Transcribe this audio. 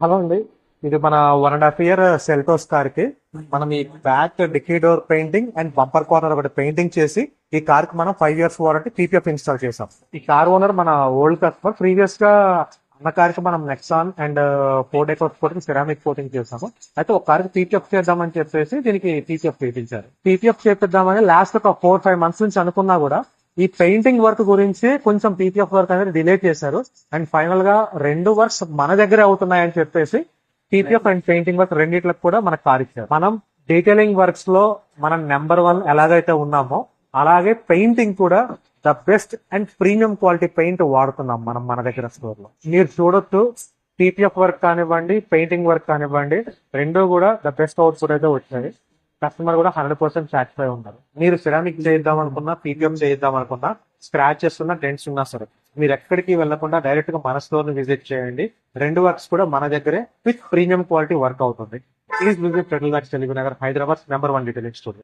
Hello అండి. ఇది మన 1.5 year సెల్టోస్ కార్ కి మనం ఈ back dicky door painting and bumper corner ఒకటి పెయింటింగ్ చేసి ఈ కార్ కి మనం 5 years వారంటీ పీపీఎఫ్ ఇన్స్టాల్ చేసాం. ఈ కార్ ఓనర్ మన ఓల్డ్ కస్టమర్. ప్రీవియస్ గా అన్న కార్ కి మనం Nexon and four decors coating ceramic coating చేసాము. అయితే ఒక కార్ కి పీపీఎఫ్ చేద్దామని చెప్పేసి దీనికి పీపీఎఫ్ చేయించారు. పీపీఎఫ్ చేపిద్దామని లాస్ట్ ఒక 4-5 months నుంచి అనుకున్నా కూడా ఈ పెయింటింగ్ వర్క్ గురించి కొంచెం పీపీఎఫ్ వర్క్ అనేది డిలే చేశారు. అండ్ ఫైనల్ గా 2 works మన దగ్గరే అవుతున్నాయని చెప్పేసి పీపీఎఫ్ అండ్ పెయింటింగ్ వర్క్ రెండిట్లకు కూడా మనకు కార్ ఇచ్చారు. మనం డీటెయిలింగ్ వర్క్స్ లో మనం నెంబర్ 1 ఎలాగైతే ఉన్నామో అలాగే పెయింటింగ్ కూడా the best and premium quality paint వాడుతున్నాం మనం మన దగ్గర స్టోర్ లో. మీరు చూడొచ్చు, పీపీఎఫ్ వర్క్ కానివ్వండి, పెయింటింగ్ వర్క్ కానివ్వండి, రెండు కూడా ద బెస్ట్ అవుట్పుట్ అయితే వచ్చాయి. కస్టమర్ కూడా 100% సాటిస్ఫై ఉన్నారు. మీరు సిరామిక్ చేద్దాం అనుకున్నా, పీపీఎం చేద్దాం అనుకున్నా, స్క్రాచెస్ ఉన్నా, డెంట్స్ ఉన్నా సరే మీరు ఎక్కడికి వెళ్లకుండా డైరెక్ట్ గా మన స్టోర్ ని విజిట్ చేయండి. 2 works కూడా మన దగ్గరే విత్ ప్రీమియం క్వాలిటీ వర్క్ అవుతుంది. ప్లీజ్ విజిట్ టెటల్ works, Telugu Nagar, Hyderabad, number 1 detailing store.